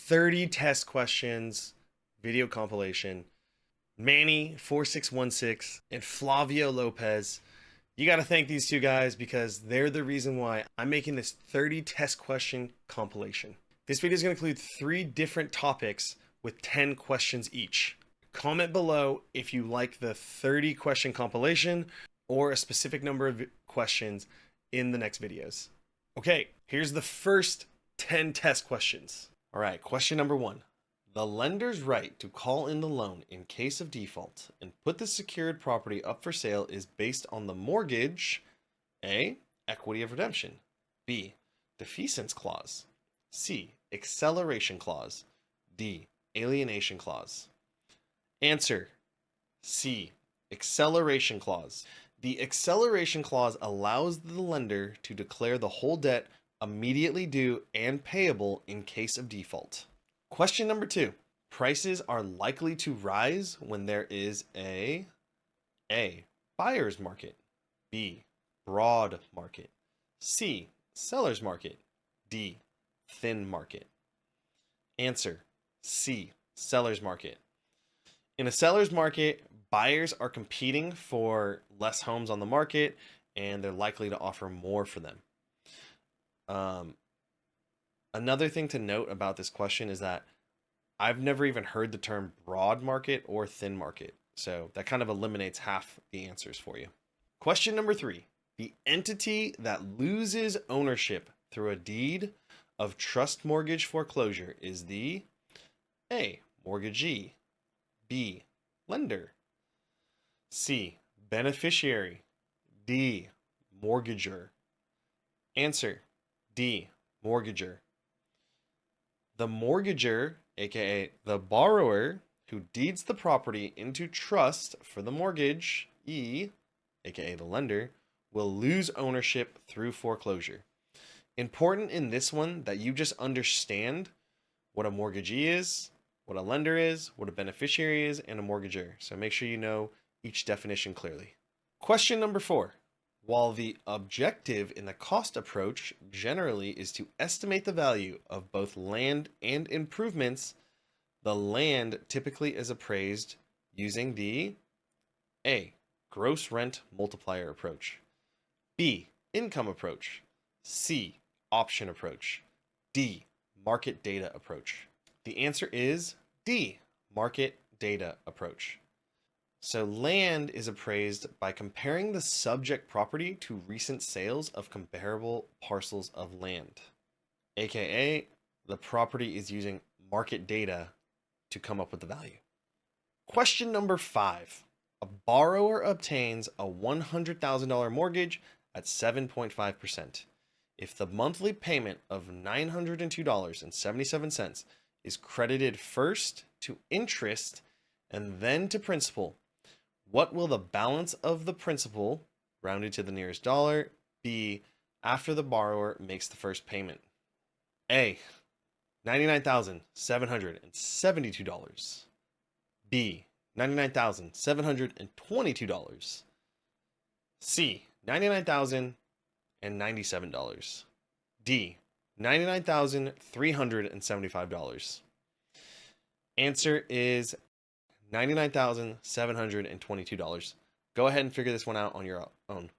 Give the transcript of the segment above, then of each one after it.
30 test questions, video compilation. Manny 4616 and Flavio Lopez. You got to thank these two guys because they're the reason why I'm making this 30 test question compilation. This video is going to include 3 different topics with 10 questions each. Comment below if you like the 30 question compilation or a specific number of questions in the next videos. Okay, here's the first 10 test questions. All right, question number 1. The lender's right to call in the loan in case of default and put the secured property up for sale is based on the mortgage: A, equity of redemption; B, defeasance clause; C, acceleration clause; D, alienation clause. Answer: C, acceleration clause. The acceleration clause allows the lender to declare the whole debt immediately due and payable in case of default. Question number 2. Prices are likely to rise when there is a buyer's market; B, broad market; C, seller's market; D, thin market. Answer: C, seller's market. In a seller's market, buyers are competing for less homes on the market and they're likely to offer more for them. Another thing to note about this question is that I've never even heard the term broad market or thin market, so that kind of eliminates half the answers for you. Question number 3. The entity that loses ownership through a deed of trust mortgage foreclosure is the A, mortgagee; B, lender; C, beneficiary; D, mortgager. Answer: D, mortgager. The mortgager, aka the borrower who deeds the property into trust for the mortgage, aka the lender, will lose ownership through foreclosure. Important in this one that you just understand what a mortgagee is, what a lender is, what a beneficiary is, and a mortgager. So make sure you know each definition clearly. Question number 4. While the objective in the cost approach generally is to estimate the value of both land and improvements, the land typically is appraised using the A, gross rent multiplier approach; B, income approach; C, option approach; D, market data approach. The answer is D, market data approach. So land is appraised by comparing the subject property to recent sales of comparable parcels of land, aka the property is using market data to come up with the value. Question number 5. A borrower obtains a $100,000 mortgage at 7.5%. If the monthly payment of $902.77 is credited first to interest and then to principal, what will the balance of the principal, rounded to the nearest dollar, be after the borrower makes the first payment? A, $99,772. B, $99,722. C, $99,097. D, $99,375. Answer is $99,722. Go ahead and figure this one out on your own.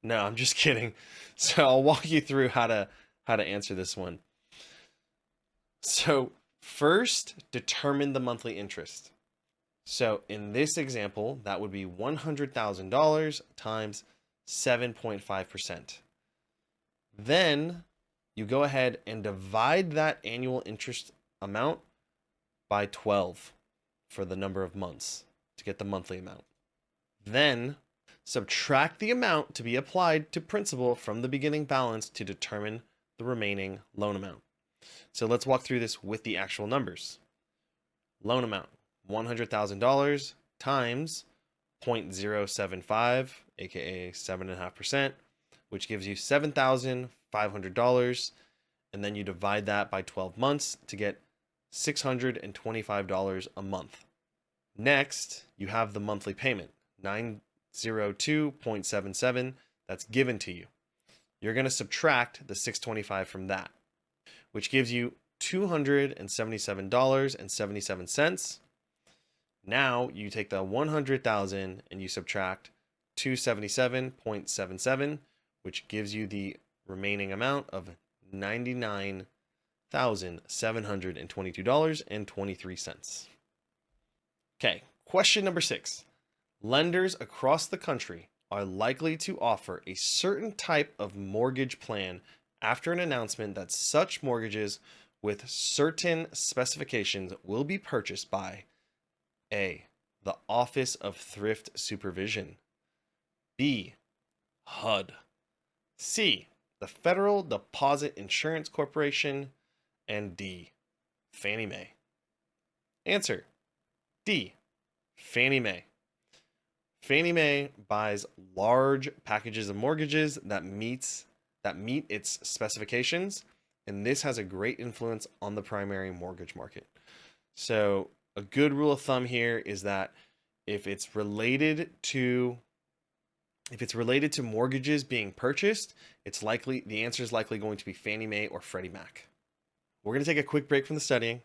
No, I'm just kidding. So I'll walk you through how to answer this one. So first, determine the monthly interest. So in this example, that would be $100,000 times 7.5%. Then you go ahead and divide that annual interest amount by 12 for the number of months to get the monthly amount. Then subtract the amount to be applied to principal from the beginning balance to determine the remaining loan amount. So let's walk through this with the actual numbers. Loan amount, $100,000 times 0.075, aka 7.5%, which gives you $7,500. And then you divide that by 12 months to get $625 a month. Next, you have the monthly payment, $902.77, that's given to you. You're going to subtract the $625 from that, which gives you $277.77. Now you take the 100,000 and you subtract 277.77, which gives you the remaining amount of $99,722.23. Okay, question number 6. Lenders across the country are likely to offer a certain type of mortgage plan after an announcement that such mortgages with certain specifications will be purchased by A, the Office of Thrift Supervision, B, HUD, C, the Federal Deposit Insurance Corporation, and D, Fannie Mae. Answer: D, Fannie Mae. Fannie Mae buys large packages of mortgages that meet its specifications, and this has a great influence on the primary mortgage market. So a good rule of thumb here is that if it's related to mortgages being purchased, the answer is likely going to be Fannie Mae or Freddie Mac. We're going to take a quick break from the studying.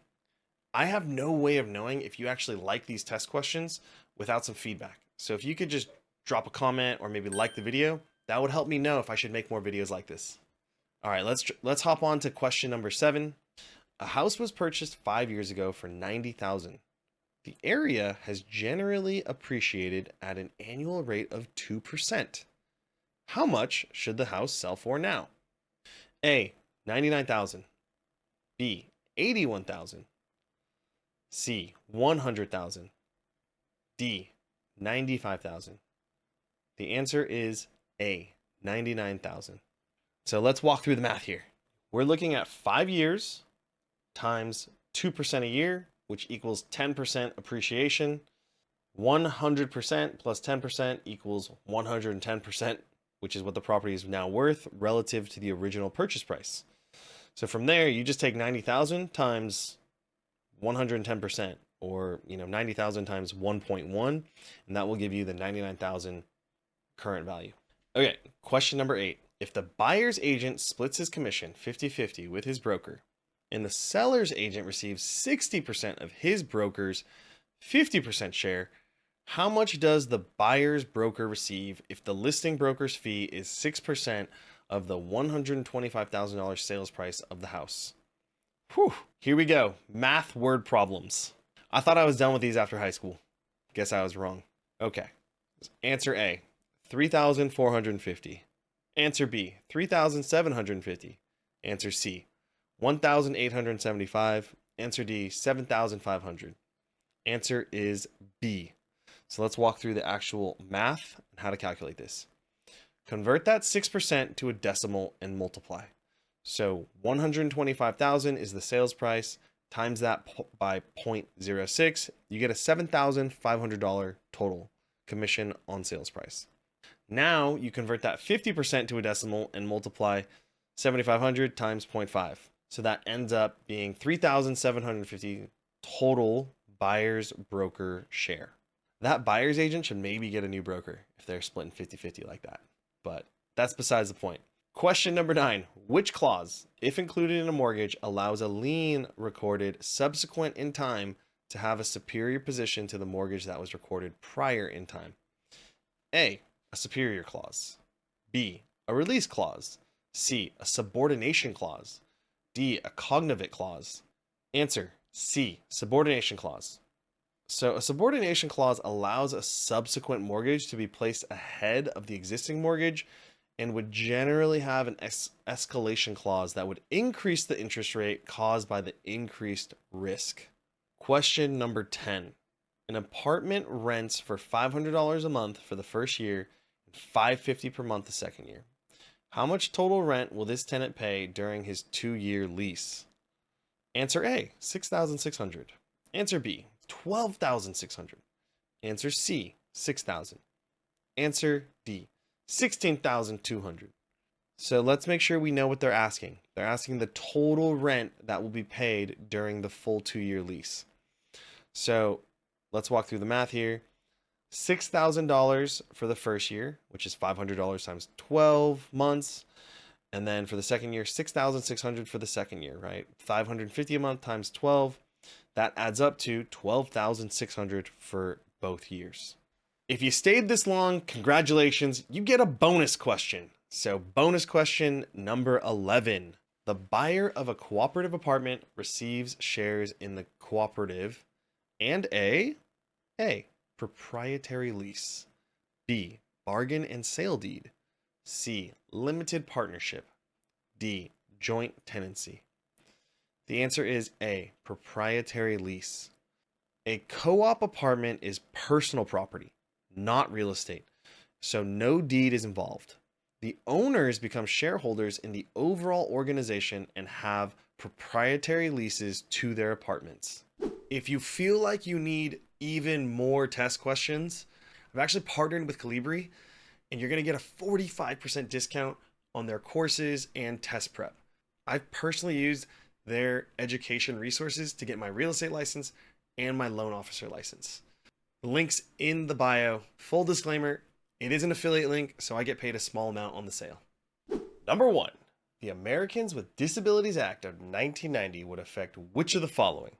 I have no way of knowing if you actually like these test questions without some feedback. So if you could just drop a comment or maybe like the video, that would help me know if I should make more videos like this. All right, let's hop on to question number 7. A house was purchased 5 years ago for $90,000. The area has generally appreciated at an annual rate of 2%. How much should the house sell for now? A, $99,000. B, $81,000. C, $100,000. D, $95,000. The answer is A, $99,000. So let's walk through the math here. We're looking at 5 years times 2% a year, which equals 10% appreciation. 100% plus 10% equals 110%, which is what the property is now worth relative to the original purchase price. So from there, you just take 90,000 times 110%, or 90,000 times 1.1, and that will give you the 99,000 current value. Okay, question number 8. If the buyer's agent splits his commission 50-50 with his broker, and the seller's agent receives 60% of his broker's 50% share, how much does the buyer's broker receive if the listing broker's fee is 6% of the $125,000 sales price of the house? Whew, here we go. Math word problems. I thought I was done with these after high school. Guess I was wrong. Okay. Answer A, 3,450. Answer B, 3,750. Answer C, 1,875. Answer D, 7,500. Answer is B. So let's walk through the actual math and how to calculate this. Convert that 6% to a decimal and multiply. So 125,000 is the sales price. Times that by 0.06, you get a $7,500 total commission on sales price. Now you convert that 50% to a decimal and multiply 7,500 times 0.5. So that ends up being 3,750 total buyer's broker share. That buyer's agent should maybe get a new broker if they're splitting 50-50 like that. But that's besides the point. Question number 9. Which clause, if included in a mortgage, allows a lien recorded subsequent in time to have a superior position to the mortgage that was recorded prior in time? A, a superior clause. B, a release clause. C, a subordination clause. D, a cognate clause. Answer: C, subordination clause. So a subordination clause allows a subsequent mortgage to be placed ahead of the existing mortgage and would generally have an escalation clause that would increase the interest rate caused by the increased risk. Question number 10. An apartment rents for $500 a month for the first year and $550 per month the second year. How much total rent will this tenant pay during his 2-year lease? Answer A, $6,600. Answer B, $12,600. Answer C, $6,000. Answer D, $16,200. So let's make sure we know what they're asking. They're asking the total rent that will be paid during the full 2-year lease. So let's walk through the math here. $6,000 for the first year, which is $500 times 12 months. And then for the second year, 6,600 for the second year, right? 550 a month times 12. That adds up to 12,600 for both years. If you stayed this long, congratulations, you get a bonus question. So, bonus question number 11. The buyer of a cooperative apartment receives shares in the cooperative and A, proprietary lease, B, bargain and sale deed, C, limited partnership, D, joint tenancy. The answer is A, proprietary lease. A co-op apartment is personal property, not real estate, so no deed is involved. The owners become shareholders in the overall organization and have proprietary leases to their apartments. If you feel like you need even more test questions, I've actually partnered with Calibri, and you're going to get a 45% discount on their courses and test prep. I've personally used their education resources to get my real estate license and my loan officer license. The link's in the bio. Full disclaimer, it is an affiliate link, so I get paid a small amount on the sale. Number 1, the Americans with Disabilities Act of 1990 would affect which of the following?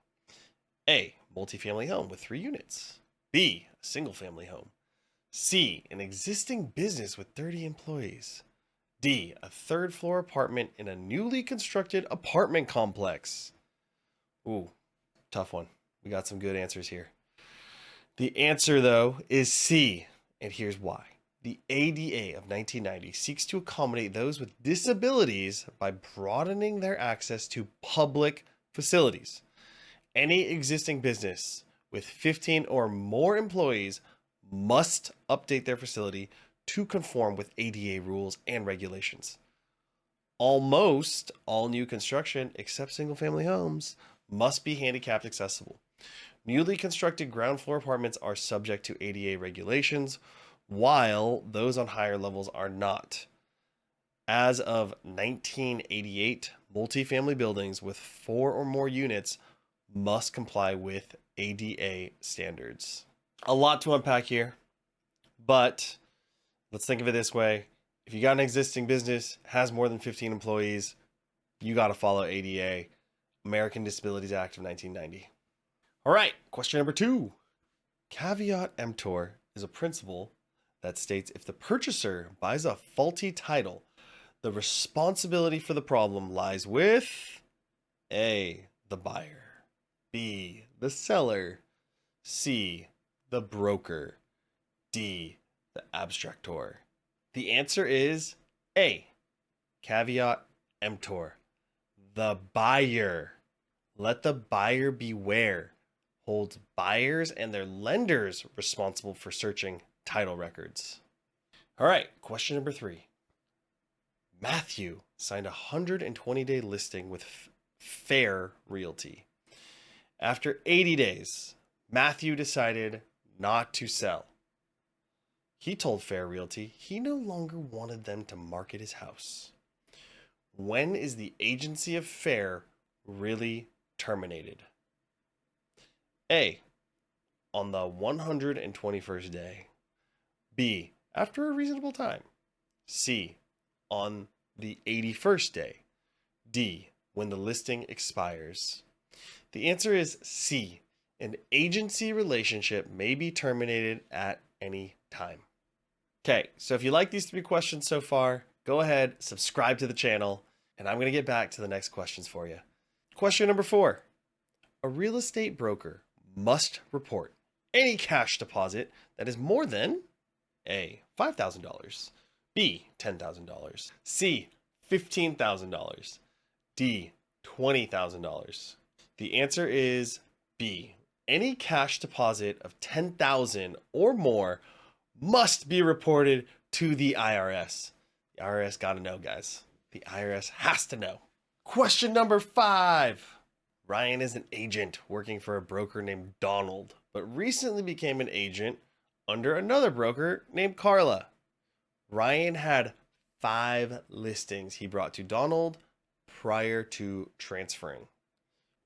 A, multifamily home with 3 units. B, a single family home. C, an existing business with 30 employees. D, a 3rd floor apartment in a newly constructed apartment complex. Ooh, tough one. We got some good answers here. The answer, though, is C, and here's why. The ADA of 1990 seeks to accommodate those with disabilities by broadening their access to public facilities. Any existing business with 15 or more employees must update their facility to conform with ADA rules and regulations. Almost all new construction, except single-family homes, must be handicapped accessible. Newly constructed ground floor apartments are subject to ADA regulations, while those on higher levels are not. As of 1988, multifamily buildings with 4 or more units must comply with ADA standards. A lot to unpack here, but let's think of it this way. If you got an existing business, has more than 15 employees, you got to follow ADA, American Disabilities Act of 1990. All right, question number 2. Caveat emptor is a principle that states if the purchaser buys a faulty title, the responsibility for the problem lies with A, the buyer, B, the seller, C, the broker, D, the abstractor. The answer is A, caveat emptor, the buyer. Let the buyer beware. Holds buyers and their lenders responsible for searching title records. All right, question number 3. Matthew signed a 120-day listing with Fair Realty. After 80 days, Matthew decided not to sell. He told Fair Realty he no longer wanted them to market his house. When is the agency of Fair really terminated? A, on the 121st day. B, after a reasonable time. C, on the 81st day. D, when the listing expires. The answer is C. An agency relationship may be terminated at any time. Okay, so if you like these 3 questions so far, go ahead, subscribe to the channel, and I'm going to get back to the next questions for you. Question number 4. A real estate broker must report any cash deposit that is more than A, $5,000, B, $10,000, C, $15,000, D, $20,000. The answer is B. Any cash deposit of $10,000 or more must be reported to the IRS. The IRS got to know, guys. The IRS has to know. Question number 5. Ryan is an agent working for a broker named Donald, but recently became an agent under another broker named Carla. Ryan had 5 listings he brought to Donald prior to transferring.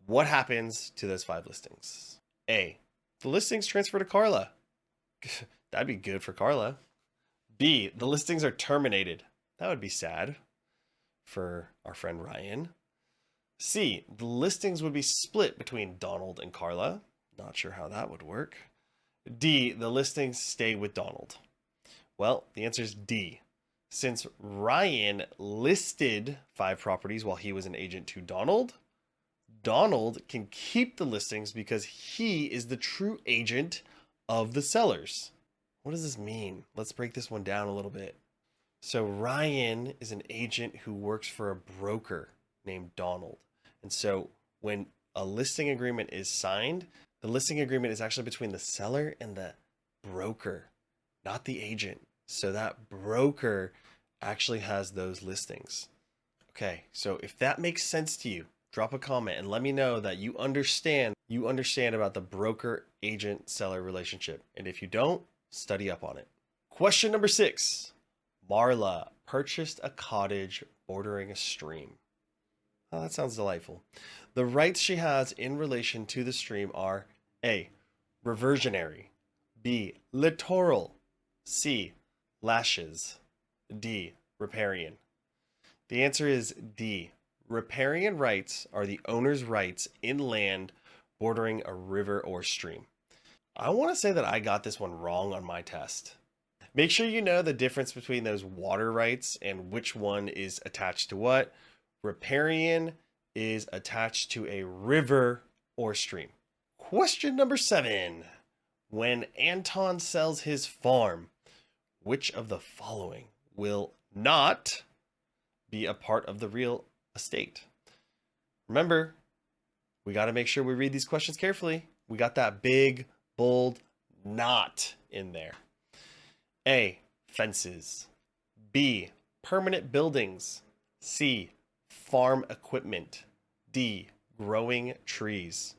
What happens to those 5 listings? A, the listings transfer to Carla. That'd be good for Carla. B, the listings are terminated. That would be sad. for our friend Ryan. C, the listings would be split between Donald and Carla. Not sure how that would work. D, the listings stay with Donald. Well, the answer is D. Since Ryan listed 5 properties while he was an agent to Donald, Donald can keep the listings because he is the true agent of the sellers. What does this mean? Let's break this one down a little bit. So Ryan is an agent who works for a broker named Donald. And so when a listing agreement is signed, the listing agreement is actually between the seller and the broker, not the agent. So that broker actually has those listings. Okay, so if that makes sense to you, drop a comment and let me know that you understand about the broker agent seller relationship. And if you don't, study up on it. Question number 6. Marla purchased a cottage bordering a stream. Oh, that sounds delightful. The rights she has in relation to the stream are A, reversionary, B, littoral, C, lashes, D, riparian. The answer is D. Riparian rights are the owner's rights in land bordering a river or stream. I want to say that I got this one wrong on my test. Make sure you know the difference between those water rights and which one is attached to what. Riparian is attached to a river or stream. Question number 7. When Anton sells his farm, which of the following will not be a part of the real estate? Remember, we got to make sure we read these questions carefully. We got that big, bold not in there. A, fences. B, permanent buildings. C, farm equipment. D, growing trees.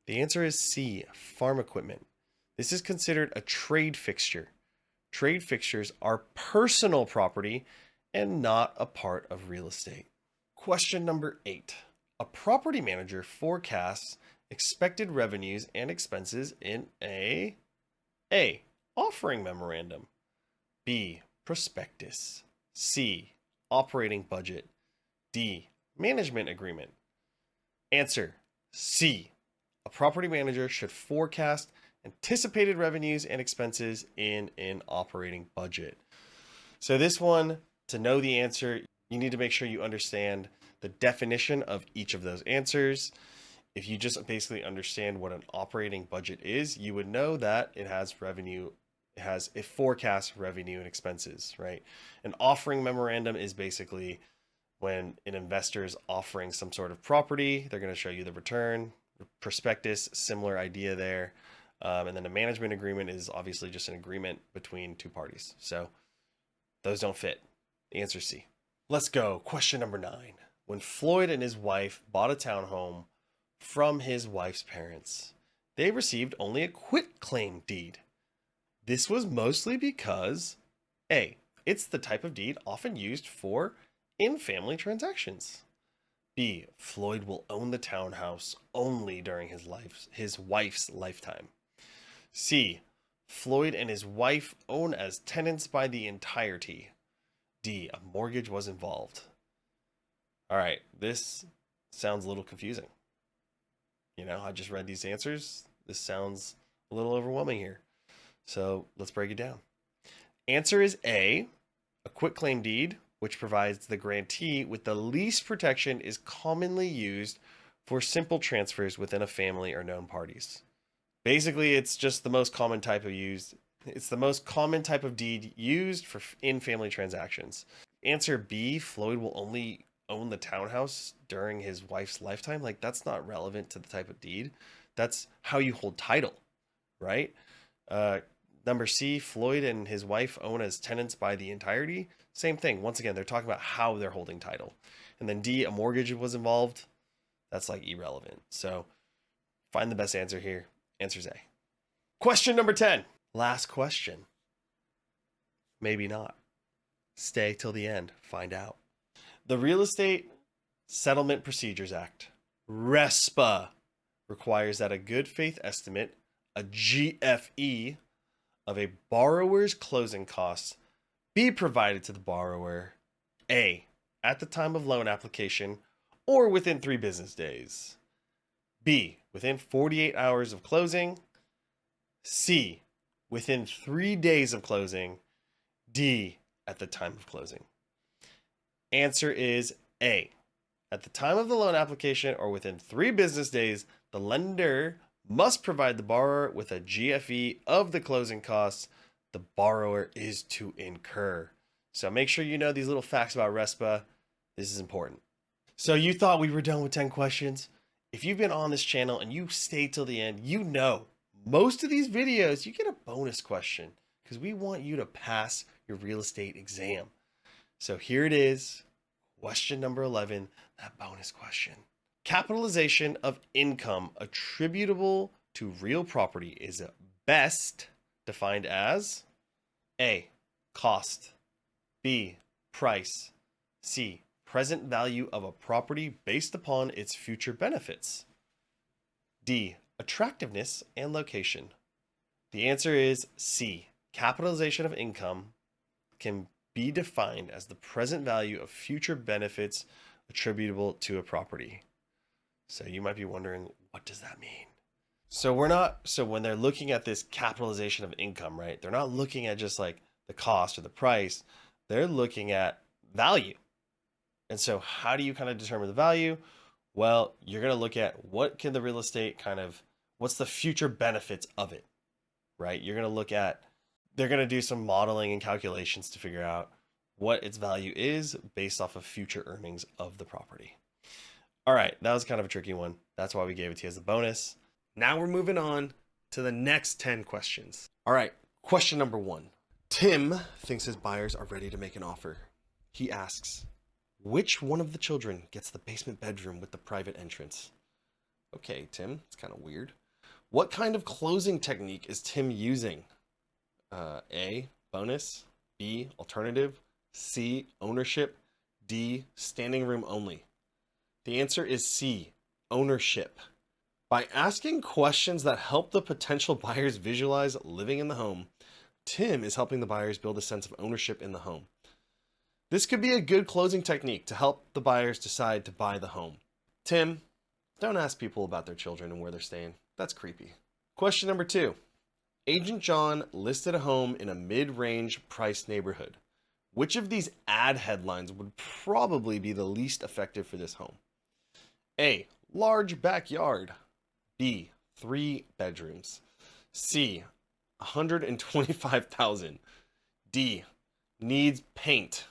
The answer is C, farm equipment. This is considered a trade fixture. Trade fixtures are personal property and not a part of real estate. Question number 8. A property manager forecasts expected revenues and expenses in A, offering memorandum, B, prospectus, C, operating budget, D, management agreement. Answer C. A property manager should forecast anticipated revenues and expenses in an operating budget. So this one, to know the answer, you need to make sure you understand the definition of each of those answers. If you just basically understand what an operating budget is, you would know that it forecasts revenue and expenses, right? An offering memorandum is basically when an investor is offering some sort of property, they're going to show you the return. Prospectus, similar idea there. And then a management agreement is obviously just an agreement between two parties. So those don't fit. The answer is C. Let's go. Question number 9. When Floyd and his wife bought a townhome from his wife's parents, they received only a quitclaim deed. This was mostly because A, it's the type of deed often used for in-family transactions. B, Floyd will own the townhouse only during his wife's lifetime. C, Floyd and his wife own as tenants by the entirety. D, a mortgage was involved. All right, this sounds a little confusing. I just read these answers. This sounds a little overwhelming here. So let's break it down. Answer is A, a quitclaim deed, which provides the grantee with the least protection, is commonly used for simple transfers within a family or known parties. Basically, it's just the most common type of deed used for in-family transactions. Answer B, Floyd will only own the townhouse during his wife's lifetime. Like, that's not relevant to the type of deed. That's how you hold title, right? Number C, Floyd and his wife own as tenants by the entirety. Same thing. Once again, they're talking about how they're holding title. And then D, a mortgage was involved. That's like irrelevant. So find the best answer here. Answer's A. Question number 10. Last question. Maybe not. Stay till the end. Find out. The Real Estate Settlement Procedures Act, RESPA, requires that a good faith estimate, a GFE, of a borrower's closing costs be provided to the borrower. A, at the time of loan application or within 3 business days. B, within 48 hours of closing. C, within 3 days of closing. D, at the time of closing. Answer is A. At the time of the loan application or within 3 business days, the lender must provide the borrower with a GFE of the closing costs the borrower is to incur. So make sure you know these little facts about RESPA. This is important. So you thought we were done with 10 questions? If you've been on this channel and you stayed till the end, you know most of these videos you get a bonus question because we want you to pass your real estate exam. So here it is, question number 11, that bonus question. Capitalization of income attributable to real property is best defined as A, cost, B, price, C, present value of a property based upon its future benefits, D, attractiveness and location. The answer is C, capitalization of income can be defined as the present value of future benefits attributable to a property. So you might be wondering, what does that mean? So when they're looking at this capitalization of income, right? They're not looking at just like the cost or the price. They're looking at value. And so how do you kind of determine the value? Well, you're going to look at what can the real estate what's the future benefits of it, right? You're going to look at, they're going to do some modeling and calculations to figure out what its value is based off of future earnings of the property. All right, that was kind of a tricky one. That's why we gave it to you as a bonus. Now we're moving on to the next 10 questions. All right, question number 1. Tim thinks his buyers are ready to make an offer. He asks, which one of the children gets the basement bedroom with the private entrance? Okay, Tim, it's kind of weird. What kind of closing technique is Tim using? A, bonus, B, alternative, C, ownership, D, standing room only. The answer is C, ownership. By asking questions that help the potential buyers visualize living in the home, Tim is helping the buyers build a sense of ownership in the home. This could be a good closing technique to help the buyers decide to buy the home. Tim, don't ask people about their children and where they're staying. That's creepy. Question number 2. Agent John listed a home in a mid-range price neighborhood. Which of these ad headlines would probably be the least effective for this home? A, large backyard. B, 3 bedrooms. C, 125,000. D, needs paint.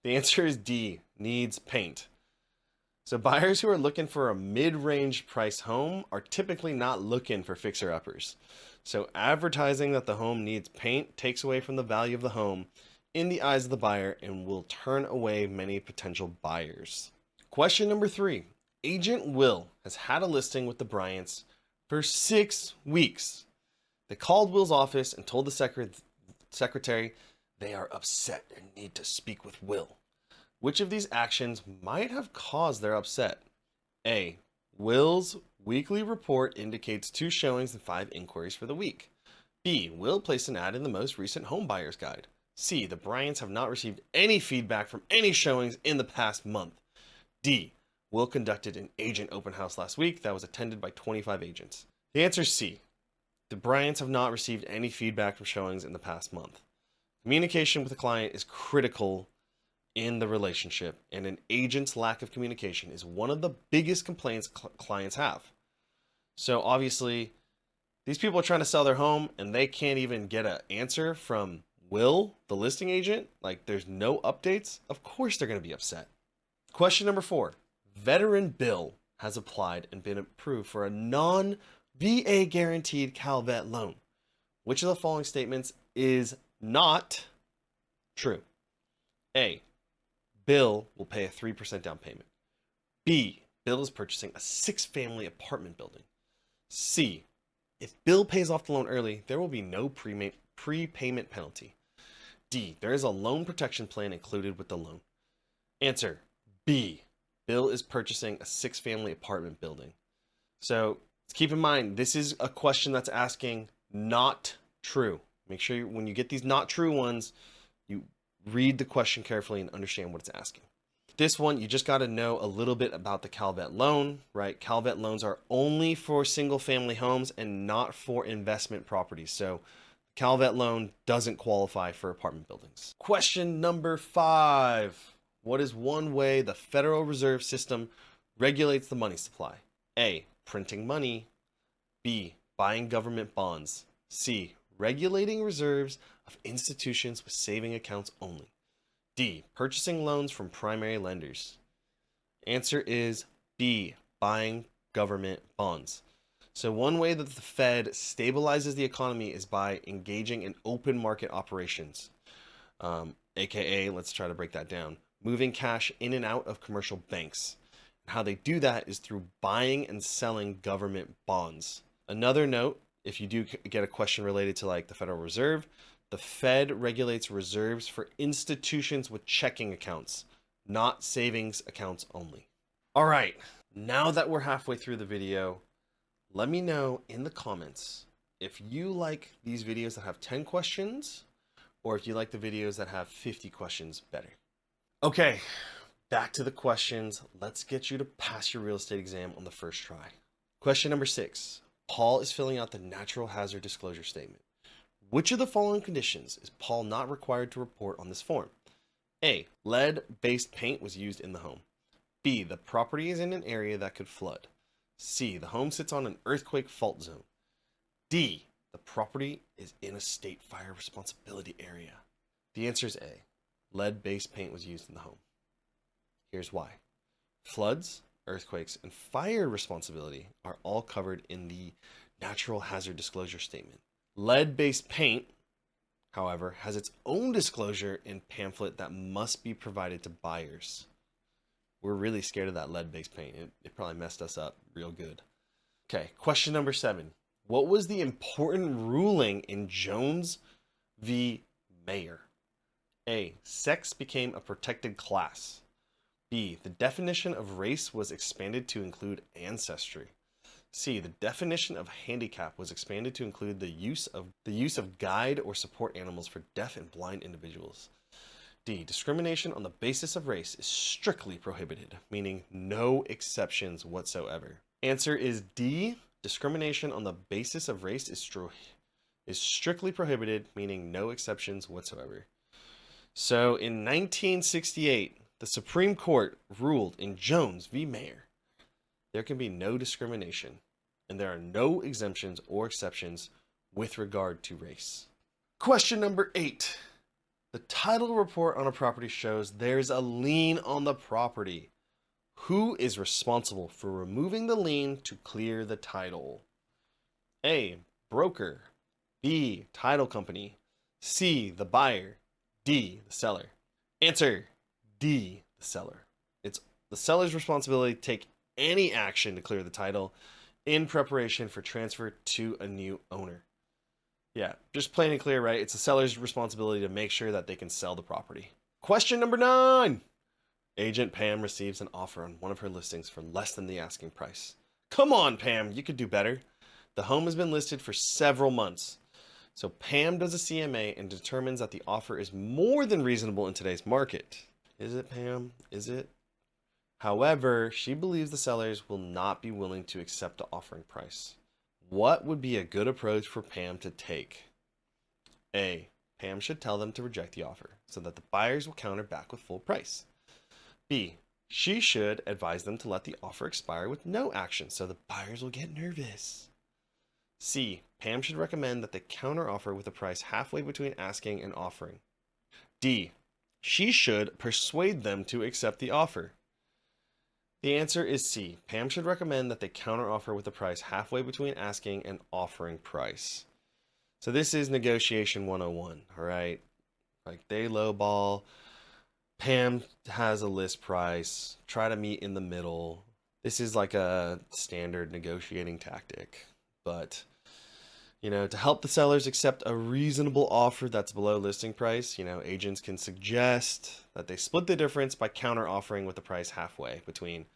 The answer is D, needs paint. So buyers who are looking for a mid-range price home are typically not looking for fixer-uppers. So advertising that the home needs paint takes away from the value of the home in the eyes of the buyer and will turn away many potential buyers. Question number 3. Agent Will has had a listing with the Bryants for 6 weeks. They called Will's office and told the secretary they are upset and need to speak with Will. Which of these actions might have caused their upset? A, Will's weekly report indicates 2 showings and 5 inquiries for the week. B, Will placed an ad in the most recent home buyer's guide. C, the Bryants have not received any feedback from any showings in the past month. D, Will conducted an agent open house last week that was attended by 25 agents. The answer is C. The Bryants have not received any feedback from showings in the past month. Communication with the client is critical in the relationship, and an agent's lack of communication is one of the biggest complaints clients have. So obviously, these people are trying to sell their home and they can't even get an answer from Will, the listing agent. Like, there's no updates. Of course they're going to be upset. Question number 4. Veteran Bill has applied and been approved for a non-VA guaranteed CalVet loan. Which of the following statements is not true? A, Bill will pay a 3% down payment. B, Bill is purchasing a 6-family apartment building. C, if Bill pays off the loan early, there will be no prepayment penalty. D, there is a loan protection plan included with the loan. Answer B, Bill is purchasing a 6-family apartment building. So keep in mind, this is a question that's asking not true. Make sure when you get these not true ones, you read the question carefully and understand what it's asking. This one, you just got to know a little bit about the CalVet loan, right? CalVet loans are only for single family homes and not for investment properties. So CalVet loan doesn't qualify for apartment buildings. Question number 5. What is one way the Federal Reserve System regulates the money supply? A, printing money. B, buying government bonds. C, regulating reserves of institutions with saving accounts only. D, purchasing loans from primary lenders. Answer is B, buying government bonds. So one way that the Fed stabilizes the economy is by engaging in open market operations, aka, let's try to break that down, moving cash in and out of commercial banks. And how they do that is through buying and selling government bonds. Another note, if you do get a question related to like the Federal Reserve, the Fed regulates reserves for institutions with checking accounts, not savings accounts only. All right, now that we're halfway through the video, let me know in the comments if you like these videos that have 10 questions or if you like the videos that have 50 questions better. Okay, back to the questions. Let's get you to pass your real estate exam on the first try. Question number 6. Paul is filling out the natural hazard disclosure statement. Which of the following conditions is Paul not required to report on this form? A, lead-based paint was used in the home. B, the property is in an area that could flood. C, the home sits on an earthquake fault zone. D, the property is in a state fire responsibility area. The answer is A, lead-based paint was used in the home. Here's why. Floods, earthquakes, and fire responsibility are all covered in the natural hazard disclosure statement. Lead-based paint, however, has its own disclosure and pamphlet that must be provided to buyers. We're really scared of that lead-based paint. It probably messed us up real good. Okay, question number 7. What was the important ruling in Jones v. Mayer? A, sex became a protected class. B, the definition of race was expanded to include ancestry. C, the definition of handicap was expanded to include the use of guide or support animals for deaf and blind individuals. D, discrimination on the basis of race is strictly prohibited, meaning no exceptions whatsoever. Answer is D, discrimination on the basis of race is strictly prohibited, meaning no exceptions whatsoever. So in 1968, the Supreme Court ruled in Jones v. Mayer, there can be no discrimination, and there are no exemptions or exceptions with regard to race. Question number 8. The title report on a property shows there's a lien on the property. Who is responsible for removing the lien to clear the title? A, broker. B, title company. C, the buyer. D, the seller. Answer, D, the seller. It's the seller's responsibility to take any action to clear the title in preparation for transfer to a new owner. Yeah, just plain and clear, right? It's the seller's responsibility to make sure that they can sell the property. Question number 9. Agent Pam receives an offer on one of her listings for less than the asking price. Come on, Pam, you could do better. The home has been listed for several months. So Pam does a CMA and determines that the offer is more than reasonable in today's market. Is it, Pam? Is it? However, she believes the sellers will not be willing to accept the offering price. What would be a good approach for Pam to take? A, Pam should tell them to reject the offer so that the buyers will counter back with full price. B, she should advise them to let the offer expire with no action so the buyers will get nervous. C, Pam should recommend that they counter offer with a price halfway between asking and offering. D, she should persuade them to accept the offer. The answer is C. Pam should recommend that they counteroffer with a price halfway between asking and offering price. So this is negotiation 101, all right? Like they lowball, Pam has a list price, try to meet in the middle. This is like a standard negotiating tactic, but to help the sellers accept a reasonable offer that's below listing price, agents can suggest that they split the difference by counter offering with the price halfway between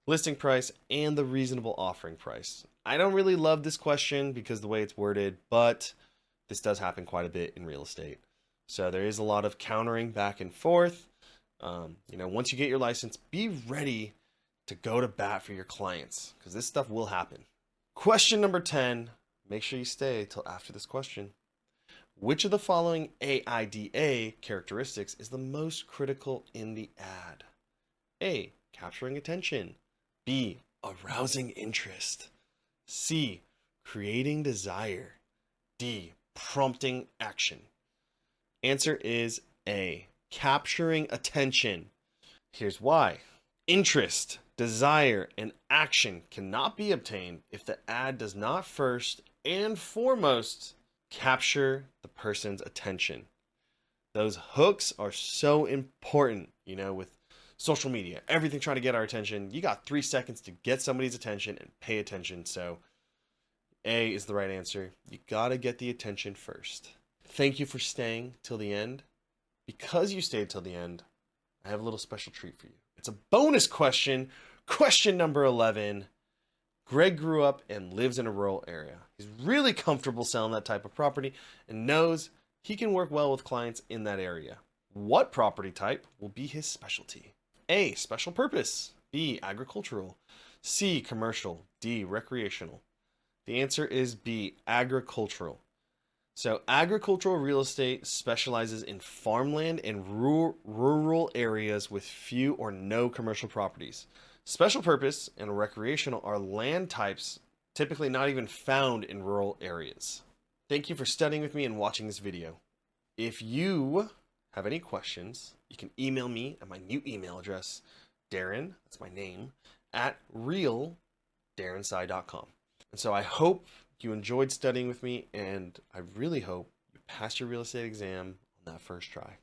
listing price and the reasonable offering price. I don't really love this question because the way it's worded, but this does happen quite a bit in real estate. So there is a lot of countering back and forth. Once you get your license, be ready to go to bat for your clients because this stuff will happen. Question number 10. Make sure you stay till after this question. Which of the following AIDA characteristics is the most critical in the ad? A. Capturing attention. B. Arousing interest. C. Creating desire. D. Prompting action. Answer is A. Capturing attention. Here's why. Interest, desire, and action cannot be obtained if the ad does not first and foremost capture the person's attention. Those hooks are so important, with social media, everything trying to get our attention. You got 3 seconds to get somebody's attention and pay attention. So A is the right answer. You got to get the attention first. Thank you for staying till the end. Because you stayed till the end, I have a little special treat for you. It's a bonus question. Question number 11. Greg grew up and lives in a rural area. He's really comfortable selling that type of property and knows he can work well with clients in that area. What property type will be his specialty? A. Special purpose. B. Agricultural. C. Commercial. D. Recreational. The answer is B. Agricultural. So agricultural real estate specializes in farmland and rural areas with few or no commercial properties. Special purpose and recreational are land types typically not even found in rural areas. Thank you for studying with me and watching this video. If you have any questions, you can email me at my new email address, Darren, that's my name, at realdarrensci.com. And so I hope you enjoyed studying with me, and I really hope you passed your real estate exam on that first try.